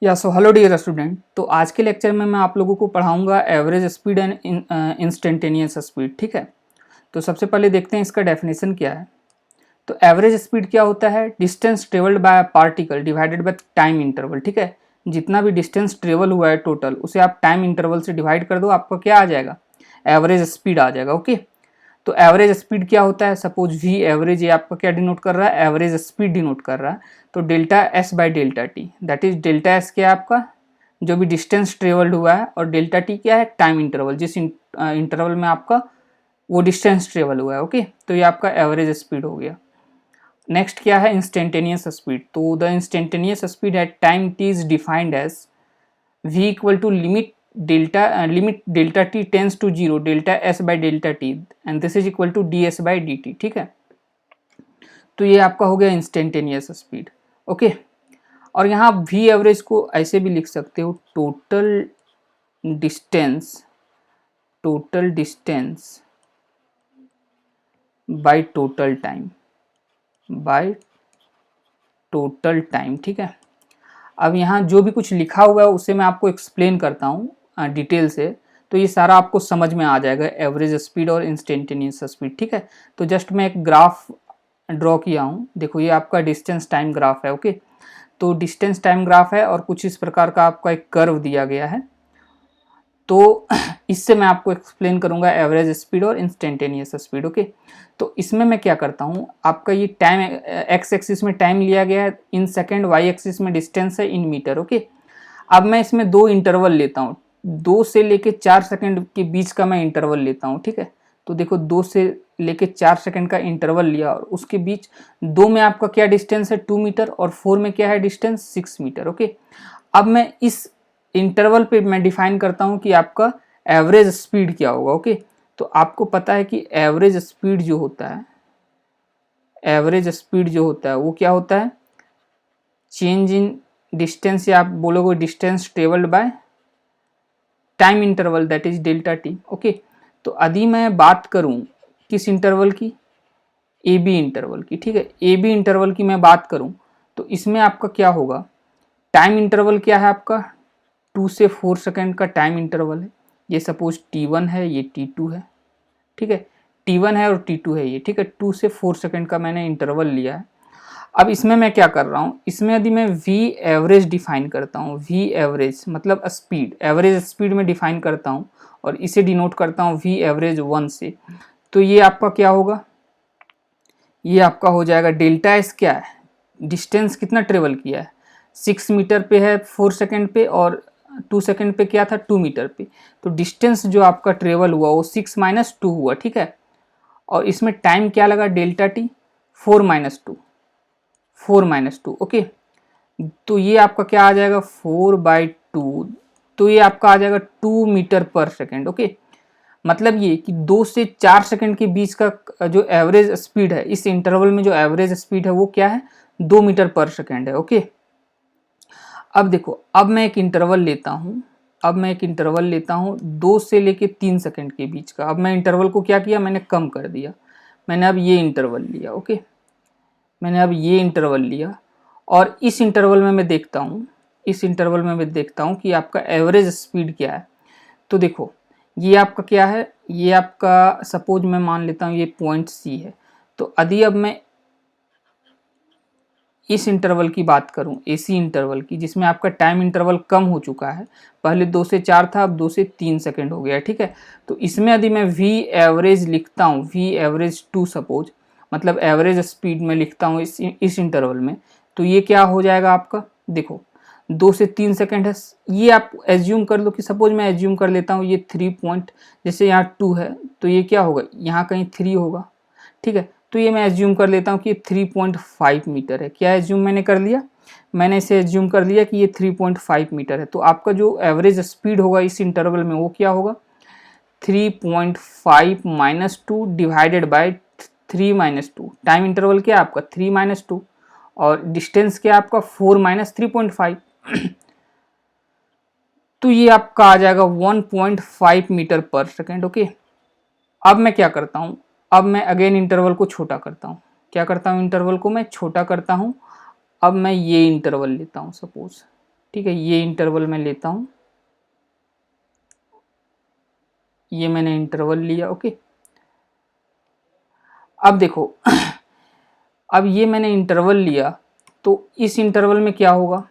या so hello dear student. तो आज के लेक्चर में मैं आप लोगों को पढ़ाऊंगा average speed and instantaneous speed. ठीक है, तो सबसे पहले देखते हैं इसका डेफिनेशन क्या है। तो एवरेज स्पीड क्या होता है? Distance travelled by particle divided by time interval. ठीक है, जितना भी डिस्टेंस ट्रेवल हुआ है टोटल, उसे आप टाइम इंटरवल से डिवाइड कर दो, आपका क्या आ जाएगा? एवरेज स्पीड आ जाएगा। ओके, तो एवरेज स्पीड क्या होता है? सपोज वी एवरेज, ये आपका क्या डिनोट कर रहा है? एवरेज स्पीड डिनोट कर रहा है। तो delta S by delta T, that is delta S क्या है आपका? जो भी डिस्टेंस ट्रेवल्ड हुआ है, और डेल्टा टी क्या है? टाइम इंटरवल, जिस इंटरवल में आपका वो डिस्टेंस ट्रेवल हुआ है। ओके, तो ये आपका एवरेज स्पीड हो गया। नेक्स्ट क्या है? Instantaneous speed. तो the instantaneous speed at time T is defined as v equal to limit delta T tends to zero delta S by delta T and this is equal to D S by D T. ठीक है, तो ये आपका हो गया instantaneous speed. Okay, और यहाँ आप वी एवरेज को ऐसे भी लिख सकते हो, total distance by total time. ठीक है, अब यहाँ जो भी कुछ लिखा हुआ है उसे मैं आपको एक्सप्लेन करता हूँ डिटेल से, तो ये सारा आपको समझ में आ जाएगा, एवरेज स्पीड और इंस्टेंटेनियस स्पीड। ठीक है, तो जस्ट मैं एक ग्राफ ड्रॉ किया हूँ, देखो ये आपका डिस्टेंस टाइम ग्राफ है। ओके, तो डिस्टेंस टाइम ग्राफ है और कुछ इस प्रकार का आपका एक कर्व दिया गया है। तो इससे मैं आपको एक्सप्लेन करूंगा एवरेज स्पीड और इंस्टेंटेनियस स्पीड। ओके, तो इसमें मैं क्या करता हूँ, आपका ये टाइम एक्स एक्सिस में टाइम लिया गया है इन सेकेंड, वाई एक्सिस में डिस्टेंस है इन मीटर। ओके, अब मैं इसमें दो इंटरवल लेता हूँ, 2 से लेके 4 सेकंड के बीच का मैं इंटरवल लेता हूँ। ठीक है, तो देखो 2 से लेके 4 सेकंड का इंटरवल लिया, और उसके बीच 2 में आपका क्या डिस्टेंस है? 2 मीटर, और 4 में क्या है डिस्टेंस? 6 मीटर। ओके, अब मैं इस इंटरवल पे मैं डिफाइन करता हूँ कि आपका एवरेज स्पीड क्या होगा। ओके, तो आपको पता है कि एवरेज स्पीड जो होता है वो क्या होता है? चेंज इन डिस्टेंस, या आप बोलोगे distance travelled by time interval, that is delta T. Okay, तो यदि मैं बात करूं किस इंटरवल की? ए बी इंटरवल की। ठीक है, ए बी इंटरवल की मैं बात करूं तो इसमें आपका क्या होगा? टाइम इंटरवल क्या है आपका? 2 से 4 सेकंड का टाइम इंटरवल है। ये सपोज T1 है, ये T2 है। ठीक है, T1 है और T2 है ये। ठीक है, 2 से 4 सेकंड का मैंने इंटरवल लिया है। अब इसमें मैं क्या कर रहा हूँ, इसमें यदि मैं V एवरेज डिफाइन करता हूँ, V एवरेज मतलब स्पीड, एवरेज स्पीड में डिफाइन करता हूँ, और इसे डिनोट करता हूँ V एवरेज 1 से, तो ये आपका क्या होगा? ये आपका हो जाएगा डेल्टा एस। क्या है? डिस्टेंस कितना ट्रेवल किया है? 6 मीटर पे है 4 सेकंड पे, और 2 सेकंड पे क्या था? 2 मीटर पे। तो डिस्टेंस जो आपका ट्रेवल हुआ वो 6 माइनस 2 हुआ। ठीक है, और इसमें टाइम क्या लगा? Delta T 4 minus two. Okay, तो ये आपका क्या आ जाएगा? 4/2। तो ये आपका आ जाएगा 2 मीटर पर सेकेंड। ओके, मतलब ये कि 2 से 4 सेकंड के बीच का जो एवरेज स्पीड है, इस इंटरवल में जो एवरेज स्पीड है वो क्या है? 2 मीटर पर सेकेंड है। ओके, अब देखो, अब मैं एक इंटरवल लेता हूँ 2 से लेके 3 सेकंड के बीच का। अब मैं इंटरवल को क्या किया? मैंने कम कर दिया, मैंने अब ये इंटरवल लिया। ओके, मैंने अब ये इंटरवल लिया, और इस इंटरवल में मैं देखता हूँ कि आपका एवरेज स्पीड क्या है। तो देखो, ये आपका क्या है? ये आपका सपोज मैं मान लेता हूँ ये पॉइंट सी है। तो यदि अब मैं इस इंटरवल की बात करूं, एसी इंटरवल की, जिसमें आपका टाइम इंटरवल कम हो चुका है, पहले 2 से 4 था, अब 2 से 3 सेकंड हो गया। ठीक है, तो इसमें यदि मैं वी एवरेज लिखता हूं, वी एवरेज 2 सपोज, मतलब एवरेज स्पीड में लिखता हूं इस इंटरवल में, तो ये क्या हो जाएगा आपका? देखो 2 से 3 सेकंड है, ये आप एज्यूम कर लो कि, सपोज मैं एज्यूम कर लेता हूँ ये 3 पॉइंट, जैसे यहाँ 2 है तो ये क्या होगा? यहाँ कहीं 3 होगा। ठीक है, तो ये मैं एज्यूम कर लेता हूँ कि 3.5 मीटर है। क्या एज्यूम मैंने कर लिया? मैंने इसे एज्यूम कर लिया कि ये 3.5 मीटर है। तो आपका जो एवरेज स्पीड होगा इस इंटरवल में वो क्या होगा? 3.5 minus 2 divided by 3 minus 2। Time interval क्या है आपका? 3 माइनस 2, और डिस्टेंस क्या है आपका? 4 माइनस 3.5। तो ये आपका आ जाएगा 1.5 मीटर पर सेकेंड। ओके, अब मैं क्या करता हूँ, अब मैं अगेन इंटरवल को छोटा करता हूँ। क्या करता हूँ? इंटरवल को मैं छोटा करता हूँ। अब मैं ये इंटरवल लेता हूँ सपोज, ठीक है, ये इंटरवल मैं लेता हूँ, ये मैंने इंटरवल लिया। ओके, अब देखो अब ये मैंने इंटरवल लिया, तो इस इंटरवल में क्या होगा,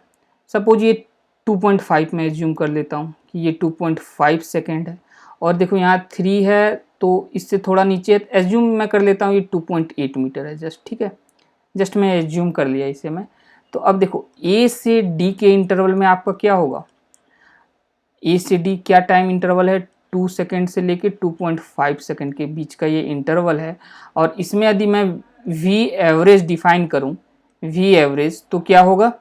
सपोज ये 2.5 मैं एज्यूम कर लेता हूँ कि ये 2.5 सेकेंड है, और देखो यहाँ 3 है, तो इससे थोड़ा नीचे एज्यूम मैं कर लेता हूँ ये 2.8 मीटर है जस्ट। ठीक है, जस्ट मैं एज्यूम कर लिया इसे मैं। तो अब देखो ए से डी के इंटरवल में आपका क्या होगा, ए से डी क्या टाइम इंटरवल है, 2 सेकेंड से लेके 2.5 सेकेंड के बीच का ये इंटरवल है। और इसमें यदि मैं वी एवरेज डिफाइन करूं, वी एवरेज, तो क्या होगा,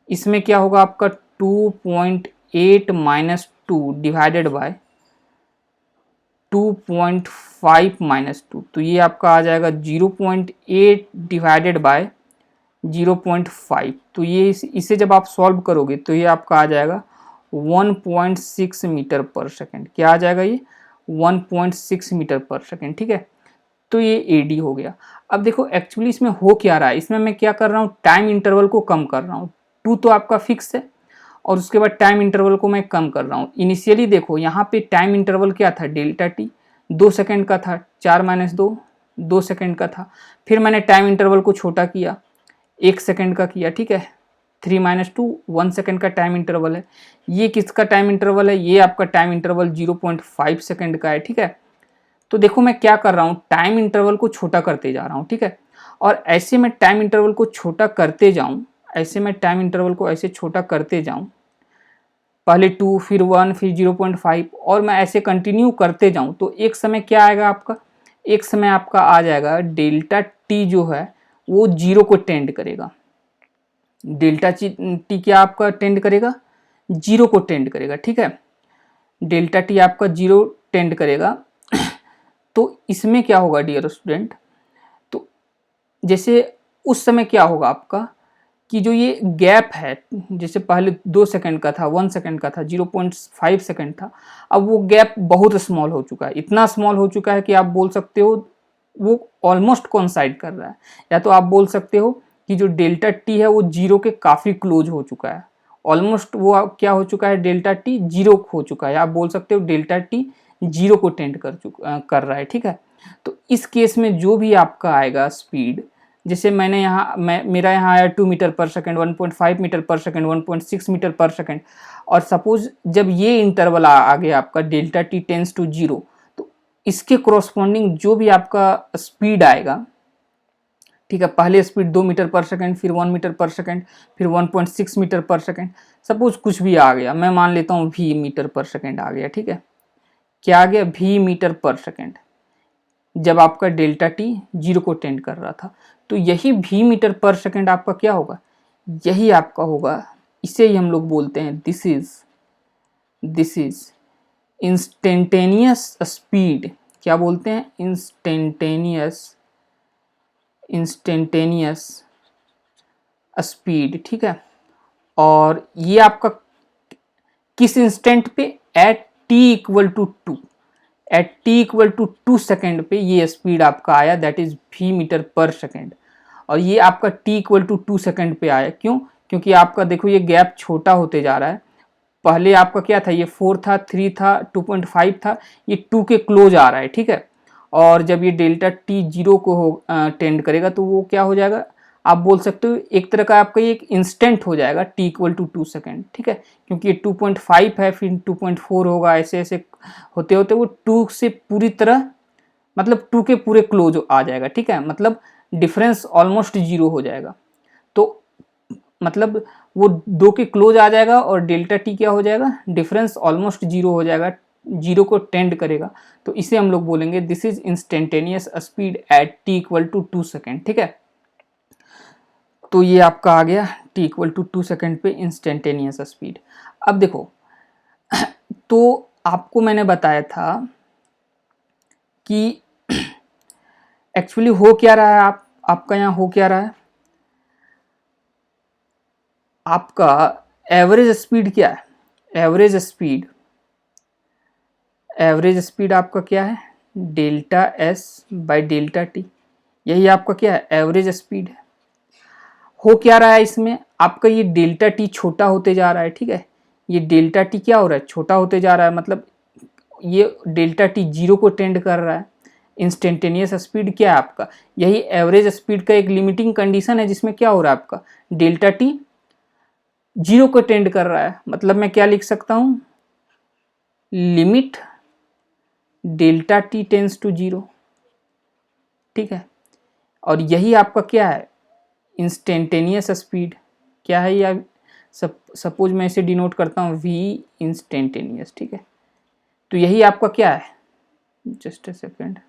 इसमें क्या होगा आपका 2.8 माइनस 2 डिवाइडेड बाय 2.5 माइनस 2, तो ये आपका आ जाएगा 0.8 डिवाइडेड बाय 0.5। तो ये इसे जब आप सॉल्व करोगे तो ये आपका आ जाएगा 1.6 मीटर पर सेकेंड। क्या आ जाएगा ये 1.6 मीटर पर सेकेंड। ठीक है, तो ये एडी हो गया। अब देखो एक्चुअली इसमें हो क्या रहा है, इसमें मैं क्या कर रहा हूँ, टाइम इंटरवल को कम कर रहा हूँ। 2 तो आपका फिक्स है, और उसके बाद टाइम इंटरवल को मैं कम कर रहा हूँ। इनिशियली देखो यहाँ पे टाइम इंटरवल क्या था, डेल्टा टी 2 सेकेंड का था, 4 माइनस 2 2 सेकेंड का था। फिर मैंने टाइम इंटरवल को छोटा किया, 1 सेकेंड का किया। ठीक है, 3 माइनस 2 1 सेकेंड का टाइम इंटरवल है। ये किसका टाइम इंटरवल है, ये आपका टाइम इंटरवल 0.5 सेकेंड का है। ठीक है, तो देखो मैं क्या कर रहा हूँ, टाइम इंटरवल को छोटा करते जा रहा हूँ। ठीक है, और ऐसे मैं टाइम इंटरवल को छोटा करते जाऊँ, ऐसे मैं टाइम इंटरवल को ऐसे छोटा करते जाऊँ, पहले 2 फिर 1 फिर 0.5, और मैं ऐसे कंटिन्यू करते जाऊँ, तो एक समय क्या आएगा आपका, एक समय आपका आ जाएगा डेल्टा टी जो है वो 0 को टेंड करेगा। डेल्टा टी क्या आपका टेंड करेगा, 0 को टेंड करेगा। ठीक है, डेल्टा टी आपका 0 टेंड करेगा। तो इसमें क्या होगा डियर स्टूडेंट, तो जैसे उस समय क्या होगा आपका कि जो ये गैप है, जैसे पहले 2 सेकंड का था, 1 सेकंड का था, 0.5 सेकंड था, अब वो गैप बहुत स्मॉल हो चुका है। इतना स्मॉल हो चुका है कि आप बोल सकते हो वो ऑलमोस्ट कॉन्साइड कर रहा है, या तो आप बोल सकते हो कि जो डेल्टा टी है वो 0 के काफ़ी क्लोज हो चुका है। ऑलमोस्ट वो क्या हो चुका है, डेल्टा टी 0 हो चुका है, आप बोल सकते हो डेल्टा टी 0 को टेंड कर रहा है। ठीक है, तो इस केस में जो भी आपका आएगा स्पीड, जैसे मैंने यहाँ मेरा यहाँ आया 2 metre per second, 1.5 metre per second, 1.6 metre per second, और सपोज जब ये इंटरवल आ गया आपका डेल्टा टी टेंस टू 0, तो इसके कोरोस्पोंडिंग जो भी आपका स्पीड आएगा, ठीक है, पहले स्पीड 2 मीटर पर सेकेंड, फिर 1 मीटर पर सेकेंड, फिर 1.6 मीटर पर सेकेंड, सपोज कुछ भी आ गया, मैं मान लेता हूँ v मीटर पर सेकेंड आ गया। ठीक है, क्या आ गया, v मीटर पर सेकेंड, जब आपका डेल्टा टी 0 को टेंड कर रहा था। तो यही v मीटर पर सेकेंड आपका क्या होगा, यही आपका होगा, इसे ही हम लोग बोलते हैं दिस इज इंस्टेंटेनियस स्पीड। क्या बोलते हैं, इंस्टेंटेनियस स्पीड। ठीक है, और ये आपका किस इंस्टेंट पे, at T equal to 2, at T equal to 2 second पे ये स्पीड आपका आया, that is v metre per second. और ये आपका t इक्वल टू 2 सेकेंड पे आया, क्यों, क्योंकि आपका देखो ये गैप छोटा होते जा रहा है। पहले आपका क्या था, ये 4 था, 3 था, 2.5 था, ये 2 के क्लोज आ रहा है। ठीक है, और जब ये डेल्टा टी 0 को टेंड करेगा तो वो क्या हो जाएगा, आप बोल सकते हो एक तरह का आपका ये एक इंस्टेंट हो जाएगा t इक्वल टू 2 सेकेंड। ठीक है, क्योंकि ये 2.5 है, फिर 2.4 होगा, ऐसे ऐसे होते होते वो 2 से पूरी तरह, मतलब 2 के पूरे क्लोज आ जाएगा। ठीक है, मतलब डिफरेंस ऑलमोस्ट 0 हो जाएगा। तो मतलब वो 2 के क्लोज आ जाएगा, और डेल्टा टी क्या हो जाएगा, डिफरेंस ऑलमोस्ट 0 हो जाएगा, 0 को टेंड करेगा। तो इसे हम लोग बोलेंगे this is instantaneous speed at T equal to 2 second. ठीक है, तो ये आपका आ गया t इक्वल टू 2 सेकेंड पे इंस्टेंटेनियस स्पीड। अब देखो तो आपको मैंने बताया था कि एक्चुअली हो क्या रहा है, आपका यहाँ हो क्या रहा है, आपका एवरेज स्पीड क्या है, एवरेज स्पीड आपका क्या है, delta S by delta t, यही आपका क्या है, एवरेज स्पीड है। हो क्या रहा है इसमें, आपका ये डेल्टा टी छोटा होते जा रहा है, ठीक है, ये डेल्टा टी क्या हो रहा है, छोटा होते जा रहा है, मतलब ये डेल्टा टी जीरो को टेंड कर रहा है। इंस्टेंटेनियस स्पीड क्या है आपका, यही एवरेज स्पीड का एक लिमिटिंग कंडीशन है, जिसमें क्या हो रहा है आपका डेल्टा टी जीरो को टेंड कर रहा है। मतलब मैं क्या लिख सकता हूं, limit delta T tends to zero, ठीक है। और यही आपका क्या है, इंस्टेंटेनियस स्पीड क्या है, या सपोज मैं इसे डिनोट करता हूँ वी इंस्टेंटेनियस, ठीक है। तो यही आपका क्या है, जस्ट अ सेकेंड,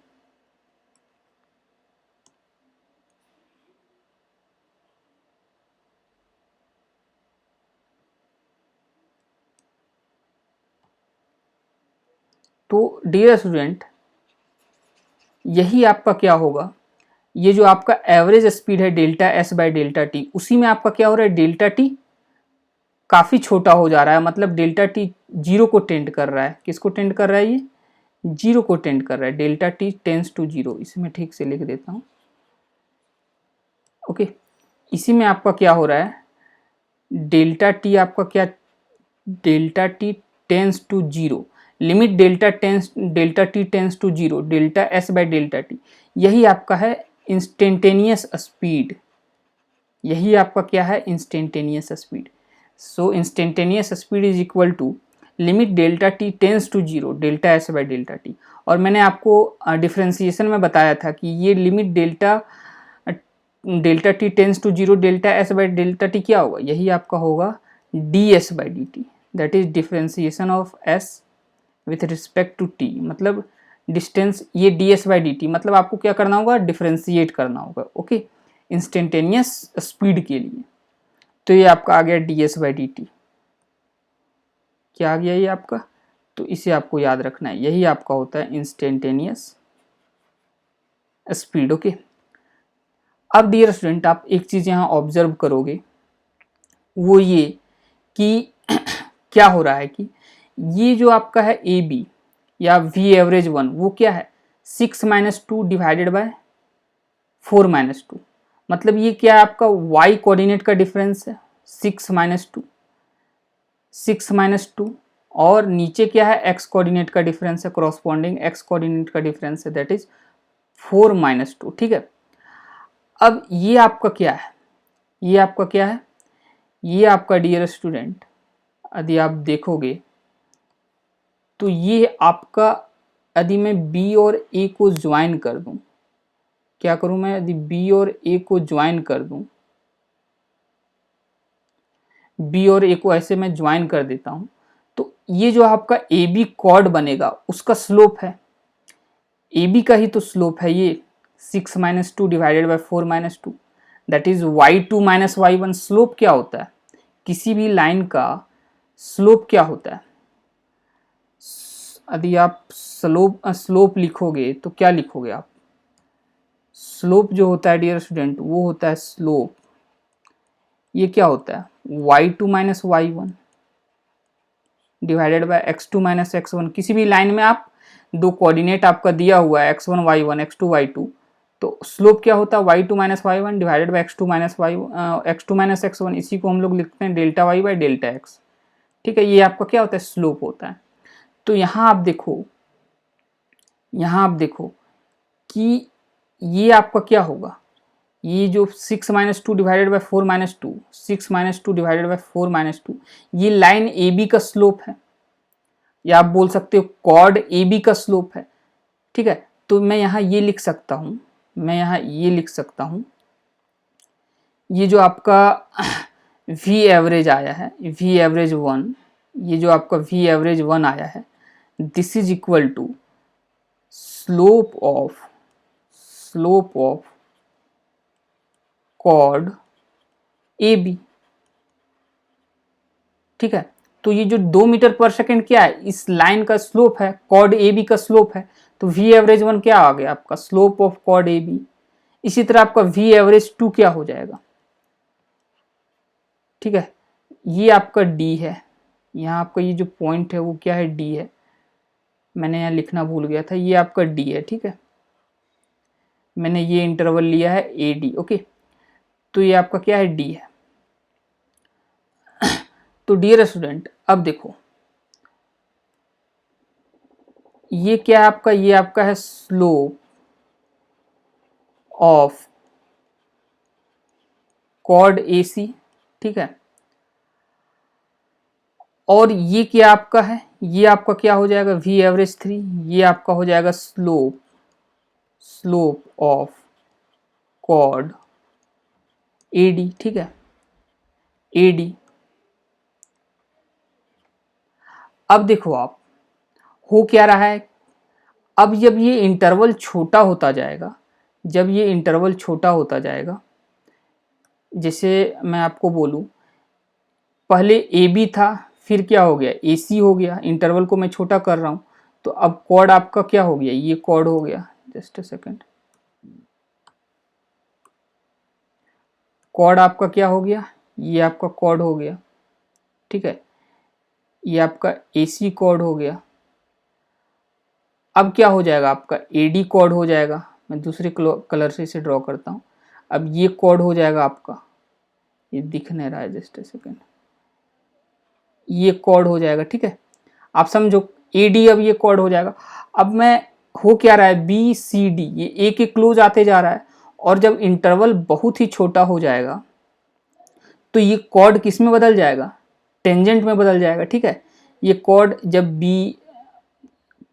तो डियर स्टूडेंट यही आपका क्या होगा, ये जो आपका एवरेज स्पीड है delta s by delta T, उसी में आपका क्या हो रहा है, डेल्टा टी काफ़ी छोटा हो जा रहा है, मतलब डेल्टा टी जीरो को टेंड कर रहा है। किसको टेंड कर रहा है, ये जीरो को टेंड कर रहा है, delta T tends to zero. इसे मैं ठीक से लिख देता हूँ, ओके। इसी में आपका क्या हो रहा है, डेल्टा टी आपका क्या, delta T tends to zero, limit delta T tends to zero delta s by delta t, यही आपका है इंस्टेंटेनियस स्पीड, यही आपका क्या है, instantaneous speed. So instantaneous speed is equal to limit delta T tends to zero delta s by delta t. और मैंने आपको डिफ्रेंसिएशन में बताया था कि ये limit delta T tends to zero delta s by delta t क्या होगा, यही आपका होगा d S by D t, that is differentiation of s with respect to t, मतलब डिस्टेंस, ये d S by D t, मतलब आपको क्या करना होगा, डिफ्रेंशिएट करना होगा, ओके, इंस्टेंटेनियस स्पीड के लिए। तो ये आपका आ गया D S by D T, क्या आ गया ये आपका, तो इसे आपको याद रखना है, यही आपका होता है इंस्टेंटेनियस स्पीड, ओके। अब डियर स्टूडेंट आप एक चीज़ यहाँ ऑब्जर्व करोगे, वो ये कि क्या हो रहा है कि ये जो आपका है ए बी या वी एवरेज वन, वो क्या है 6 minus two divided by 4 minus two, मतलब ये क्या है आपका y कोऑर्डिनेट का डिफरेंस है, 6 माइनस टू, और नीचे क्या है x कोऑर्डिनेट का डिफरेंस है, कॉरस्पॉन्डिंग x कोऑर्डिनेट का डिफरेंस है, दैट इज 4 माइनस टू, ठीक है। अब ये आपका क्या है, ये आपका क्या है, ये आपका डियर स्टूडेंट यदि आप देखोगे तो ये आपका, यदि मैं b और a को ज्वाइन कर दूं, क्या करूं मैं, यदि b और a को ज्वाइन कर दूं, b और a को ऐसे मैं ज्वाइन कर देता हूं, तो ये जो आपका ए बी कॉर्ड बनेगा उसका स्लोप है, ए बी का ही तो स्लोप है ये 6 minus two divided by 4 minus two, that is y2 minus y1। Slope क्या होता है, किसी भी लाइन का स्लोप क्या होता है, यदि आप स्लोप लिखोगे तो क्या लिखोगे आप, स्लोप जो होता है डियर स्टूडेंट वो होता है स्लोप, ये क्या होता है y2 minus y1 divided by x2 minus x1। किसी भी लाइन में आप दो कोऑर्डिनेट आपका दिया हुआ है x1 y1 x2 y2, तो स्लोप क्या होता है y2 minus y1 divided by x2 minus x1, इसी को हम लोग लिखते हैं delta y by delta x, ठीक है। ये आपका क्या होता है, स्लोप होता है। तो यहाँ आप देखो कि ये आपका क्या होगा, ये जो 6 minus two divided by 4 minus two, 6 minus two divided by 4 minus two, ये लाइन ए बी का स्लोप है, या आप बोल सकते हो कॉर्ड ए बी का स्लोप है, ठीक है। तो मैं यहाँ ये लिख सकता हूँ, ये जो आपका वी एवरेज आया है, वी एवरेज वन, ये जो आपका वी एवरेज वन आया है, this is equal to slope of chord A B, ठीक है। तो ये जो 2 मीटर पर सेकेंड क्या है, इस लाइन का स्लोप है, कॉर्ड ए बी का स्लोप है, तो वी एवरेज वन क्या आ गया आपका, slope of chord A B. इसी तरह आपका वी एवरेज टू क्या हो जाएगा, ठीक है, ये आपका डी है, यहाँ आपका ये जो पॉइंट है वो क्या है, डी है, मैंने यहाँ लिखना भूल गया था, ये आपका डी है, ठीक है। मैंने ये इंटरवल लिया है ए डी, ओके। तो ये आपका क्या है, डी है। तो डियर स्टूडेंट अब देखो ये क्या है आपका, ये आपका है स्लोप ऑफ कॉर्ड AC, ठीक है। और ये क्या आपका है, ये आपका क्या हो जाएगा, V एवरेज 3, ये आपका हो जाएगा स्लोप ऑफ कॉर्ड AD, ठीक है, AD। अब देखो आप हो क्या रहा है, अब जब ये इंटरवल छोटा होता जाएगा, जब ये इंटरवल छोटा होता जाएगा, जैसे मैं आपको बोलूं पहले AB था, फिर क्या हो गया, AC हो गया, इंटरवल को मैं छोटा कर रहा हूं, तो अब कॉर्ड आपका क्या हो गया, ये कॉर्ड हो गया, जस्ट अ सेकेंड, कॉर्ड आपका क्या हो गया, ये आपका कॉर्ड हो गया, ठीक है, ये आपका AC कॉर्ड हो गया। अब क्या हो जाएगा आपका, AD कॉर्ड हो जाएगा, मैं दूसरे कलर से इसे ड्रॉ करता हूँ। अब ये कॉर्ड हो जाएगा आपका, ये दिख नहीं रहा है, जस्ट अ सेकेंड, ये कॉर्ड हो जाएगा, ठीक है, आप समझो AD अब ये कॉर्ड हो जाएगा। अब मैं हो क्या रहा है, BCD ये एक के क्लोज आते जा रहा है, और जब इंटरवल बहुत ही छोटा हो जाएगा तो ये कॉर्ड किस में बदल जाएगा, टेंजेंट में बदल जाएगा, ठीक है। ये कॉर्ड जब B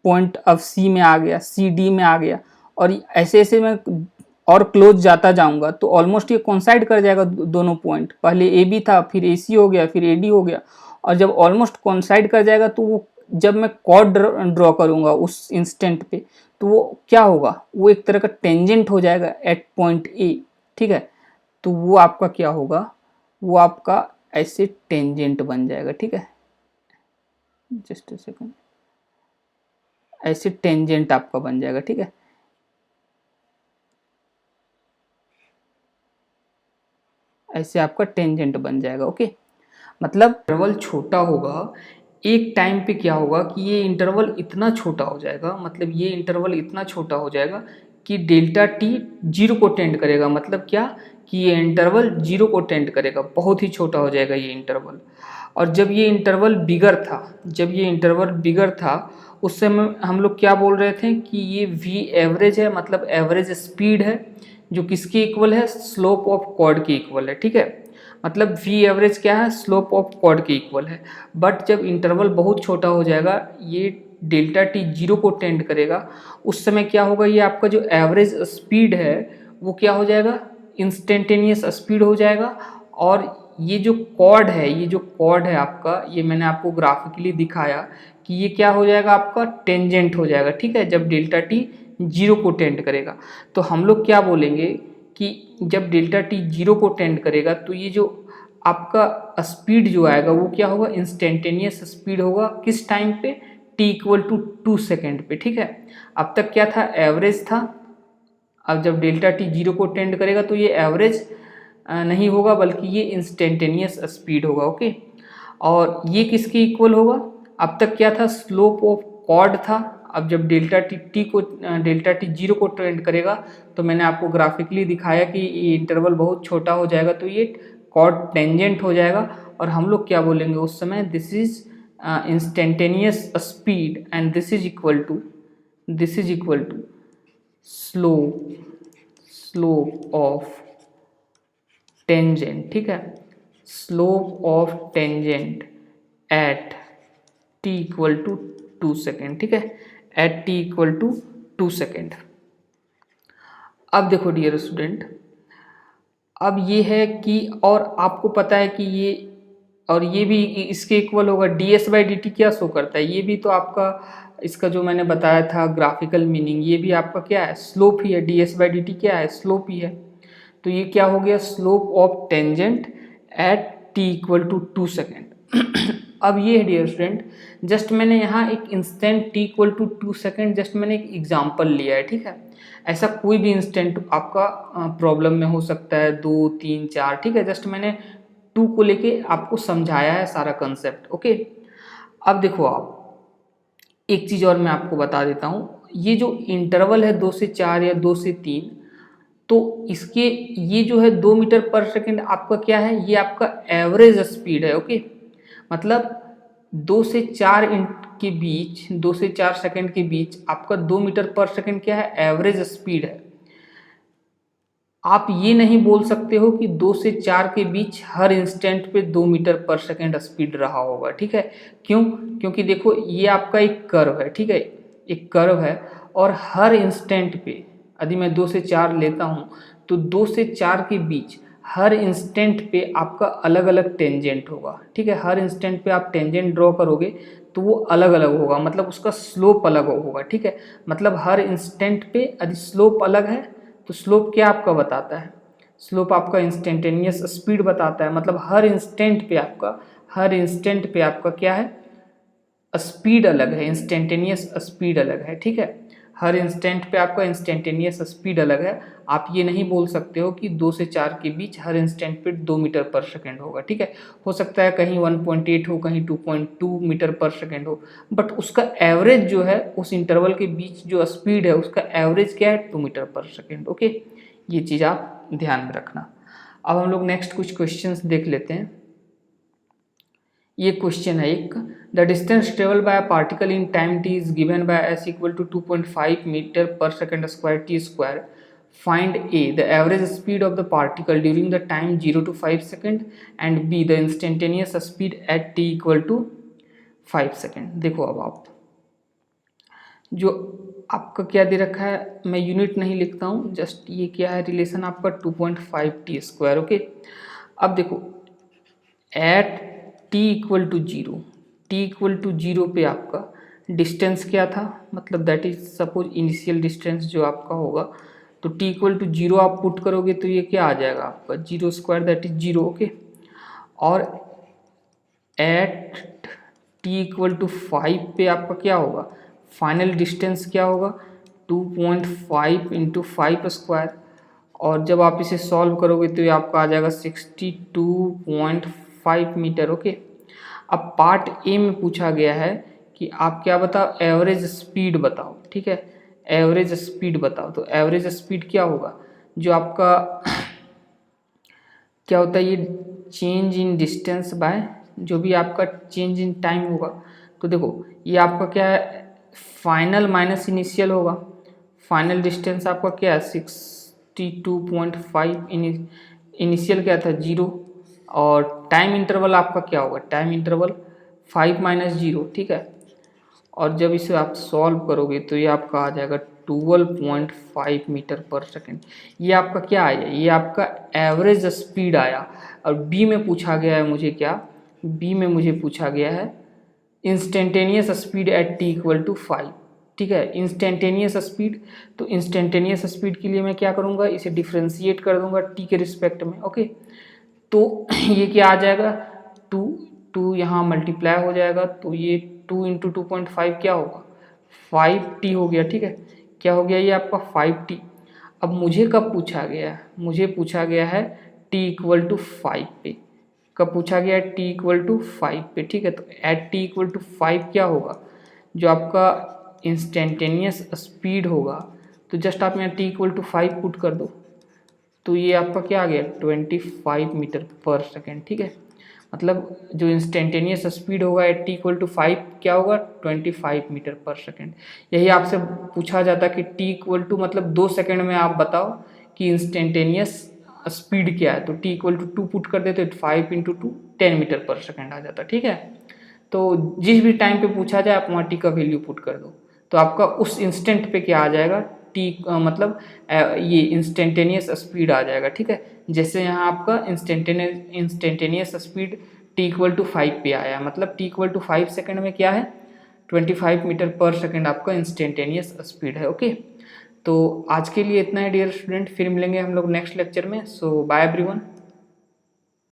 पॉइंट अब C में आ गया, CD में आ गया, और ऐसे ऐसे मैं और क्लोज जाता जाऊंगा तो ऑलमोस्ट ये कोइंसाइड कर जाएगा दोनों पॉइंट, पहले AB था, फिर AC हो गया, फिर AD हो गया, और जब ऑलमोस्ट कोइंसाइड कर जाएगा तो वो जब मैं कॉर्ड ड्रॉ करूंगा उस इंस्टेंट पे, तो वो क्या होगा, वो एक तरह का टेंजेंट हो जाएगा एट पॉइंट A, ठीक है। तो वो आपका क्या होगा, वो आपका ऐसे टेंजेंट बन जाएगा, ठीक है, जस्ट अ सेकंड, ऐसे टेंजेंट आपका बन जाएगा, ठीक है। ऐसे आपका टेंजेंट बन जाएगा, ओके। मतलब इंटरवल छोटा होगा, एक टाइम पे क्या होगा कि ये इंटरवल इतना छोटा हो जाएगा, मतलब ये इंटरवल इतना छोटा हो जाएगा कि डेल्टा टी जीरो को टेंड करेगा, मतलब क्या कि ये इंटरवल जीरो को टेंड करेगा, बहुत ही छोटा हो जाएगा ये इंटरवल। और जब ये इंटरवल बिगर था, जब ये इंटरवल बिगर था उस समय हम लोग क्या बोल रहे थे कि ये वी एवरेज है, मतलब एवरेज स्पीड है, जो किसके इक्वल है, स्लोप ऑफ कॉर्ड के इक्वल है, ठीक है। मतलब वी एवरेज क्या है, स्लोप ऑफ कॉर्ड के इक्वल है। बट जब इंटरवल बहुत छोटा हो जाएगा, ये डेल्टा टी जीरो को टेंड करेगा, उस समय क्या होगा, ये आपका जो एवरेज स्पीड है वो क्या हो जाएगा, इंस्टेंटेनियस स्पीड हो जाएगा। और ये जो कॉर्ड है, ये जो कॉर्ड है आपका, ये मैंने आपको ग्राफिकली दिखाया कि ये क्या हो जाएगा, आपका टेंजेंट हो जाएगा, ठीक है, जब डेल्टा टी जीरो को टेंड करेगा। तो हम लोग क्या बोलेंगे कि जब डेल्टा टी जीरो को टेंड करेगा तो ये जो आपका स्पीड जो आएगा वो क्या होगा, इंस्टेंटेनियस स्पीड होगा, किस टाइम पे, टी इक्वल टू 2 सेकेंड पे, ठीक है। अब तक क्या था, एवरेज था, अब जब डेल्टा टी जीरो को टेंड करेगा तो ये एवरेज नहीं होगा बल्कि ये इंस्टेंटेनियस स्पीड होगा, ओके। और ये किसके इक्वल होगा, अब तक क्या था, स्लोप ऑफ कॉर्ड था, अब जब डेल्टा टी जीरो को टेंड करेगा तो मैंने आपको ग्राफिकली दिखाया कि ये इंटरवल बहुत छोटा हो जाएगा तो ये कॉर्ड टेंजेंट हो जाएगा, और हम लोग क्या बोलेंगे उस समय, this is instantaneous speed and this is equal to slope of tangent, ठीक है, slope of tangent at T equal to 2 second, ठीक है, at T equal to 2 second. अब देखो डियर स्टूडेंट, अब ये है कि और आपको पता है कि ये और ये भी इसके इक्वल होगा, d S by D T क्या शो करता है, ये भी तो आपका इसका जो मैंने बताया था ग्राफिकल मीनिंग, ये भी आपका क्या है, स्लोप ही है, D S by D T क्या है, स्लोप ही है। तो ये क्या हो गया, slope of tangent at T equal to 2 second. अब ये है डियर स्टूडेंट, जस्ट मैंने यहाँ एक instant t equal to 2 second, just मैंने एक एग्जाम्पल लिया है, ठीक है। ऐसा कोई भी इंस्टेंट आपका प्रॉब्लम में हो सकता है, 2 3 4, ठीक है, जस्ट मैंने 2 को लेके आपको समझाया है सारा कंसेप्ट, ओके। अब देखो आप एक चीज़ और मैं आपको बता देता हूँ, ये जो इंटरवल है 2 से 4 या 2 से 3, तो इसके ये जो है 2 मीटर पर सेकेंड आपका क्या है, ये आपका एवरेज स्पीड है। ओके, मतलब 2 से 4 के बीच, 2 से 4 सेकंड के बीच आपका 2 मीटर पर सेकंड क्या है, एवरेज स्पीड है। आप ये नहीं बोल सकते हो कि 2 से 4 के बीच हर इंस्टेंट पे 2 मीटर पर सेकंड स्पीड रहा होगा। ठीक है, क्यों? क्योंकि देखो ये आपका एक कर्व है। ठीक है, एक कर्व है और हर इंस्टेंट पे यदि मैं 2 से 4 लेता हूँ तो 2 से 4 के बीच हर इंस्टेंट पे आपका अलग अलग टेंजेंट होगा। ठीक है, हर इंस्टेंट पे आप टेंजेंट ड्रॉ करोगे तो वो अलग अलग होगा, मतलब उसका स्लोप अलग होगा। ठीक है, मतलब हर इंस्टेंट पे यदि स्लोप अलग है तो स्लोप क्या आपका बताता है, स्लोप आपका इंस्टेंटेनियस स्पीड बताता है। मतलब हर इंस्टेंट पे आपका क्या है, स्पीड अलग है, इंस्टेंटेनियस स्पीड अलग है। ठीक है, हर इंस्टेंट पे आपका इंस्टेंटेनियस स्पीड अलग है। आप ये नहीं बोल सकते हो कि 2 से 4 के बीच हर इंस्टेंट पे 2 मीटर पर सेकेंड होगा। ठीक है, हो सकता है कहीं 1.8 हो, कहीं 2.2 मीटर पर सेकेंड हो, बट उसका एवरेज जो है उस इंटरवल के बीच जो स्पीड है उसका एवरेज क्या है, 2 मीटर पर सेकेंड। ओके, ये चीज़ आप ध्यान में रखना। अब हम लोग नेक्स्ट कुछ क्वेश्चंस देख लेते हैं। ये क्वेश्चन है एक, the distance travel by a particle in time T is given by S equal to 2.5 metre per second square T square, find A the average speed of the particle during the time 0 to 5 second and B the instantaneous speed at T equal to 5 second. देखो अब आप जो आपका क्या दे रखा है, मैं unit नहीं लिखता हूँ, जस्ट ये क्या है, रिलेशन आपका 2.5 टी स्क्वायर। ओके, अब देखो at T equal to zero पे आपका डिस्टेंस क्या था, मतलब that is suppose initial distance जो आपका होगा, तो टी इक्वल टू जीरो आप पुट करोगे तो ये क्या आ जाएगा आपका, zero square that is zero. Okay, और एट टी इक्वल टू 5 पे आपका क्या होगा, फाइनल डिस्टेंस क्या होगा, 2.5 इंटू 5 स्क्वायर, और जब आप इसे सॉल्व करोगे तो ये आपका आ जाएगा 62.5 मीटर। ओके, अब पार्ट ए में पूछा गया है कि आप क्या बताओ, एवरेज स्पीड बताओ। ठीक है, एवरेज स्पीड बताओ, तो एवरेज स्पीड क्या होगा, जो आपका क्या होता है, ये चेंज इन डिस्टेंस बाय जो भी आपका चेंज इन टाइम होगा। तो देखो ये आपका क्या है, फाइनल माइनस इनिशियल होगा। फाइनल डिस्टेंस आपका क्या है 62.5, इनिशियल क्या था 0, और टाइम इंटरवल आपका क्या होगा, टाइम इंटरवल 5 माइनस 0। ठीक है, और जब इसे आप सॉल्व करोगे तो ये आपका आ जाएगा 12.5 मीटर पर सेकेंड। ये आपका क्या आया, ये आपका एवरेज स्पीड आया। और बी में पूछा गया है मुझे क्या, बी में मुझे पूछा गया है instantaneous speed at T equal to 5। ठीक है, इंस्टेंटेनियस स्पीड, तो इंस्टेंटेनियस स्पीड के लिए मैं क्या करूँगा, इसे डिफ्रेंशिएट कर दूंगा टी के रिस्पेक्ट में। ओके, तो ये क्या आ जाएगा, टू यहाँ मल्टीप्लाई हो जाएगा, तो ये 2 इंटू 2.5 क्या होगा, 5t हो गया। ठीक है, क्या हो गया ये आपका 5t। अब मुझे कब पूछा गया है, मुझे पूछा गया है t इक्वल टू 5 पे, कब पूछा गया है, t इक्वल टू 5 पे। ठीक है, तो एट t इक्वल टू 5 क्या होगा, जो आपका इंस्टेंटेनियस स्पीड होगा, तो जस्ट आप यहाँ t इक्वल टू 5 पुट कर दो, तो ये आपका क्या आ गया 25 मीटर पर सेकेंड। ठीक है, मतलब जो इंस्टेंटेनियस स्पीड होगा एट टी इक्वल टू 5 क्या होगा, 25 मीटर पर सेकेंड। यही आपसे पूछा जाता कि टी इक्वल टू मतलब 2 सेकेंड में आप बताओ कि इंस्टेंटेनियस स्पीड क्या है, तो टी इक्वल टू 2 पुट कर देते तो 5 इंटू 2 10 मीटर पर सेकेंड आ जाता। ठीक है, तो जिस भी टाइम पे पूछा जाए आप वहाँ टी का वैल्यू पुट कर दो, तो आपका उस इंस्टेंट पे क्या आ जाएगा, टी मतलब ये इंस्टेंटेनियस स्पीड आ जाएगा। ठीक है, जैसे यहाँ आपका instantaneous speed t equal to 5 पे आया, मतलब टी इक्वल टू 5 सेकेंड में क्या है 25 मीटर पर सेकेंड आपका इंस्टेंटेनियस स्पीड है। ओके, तो आज के लिए इतना है डियर स्टूडेंट, फिर मिलेंगे हम लोग नेक्स्ट लेक्चर में। सो बाय एवरीवन।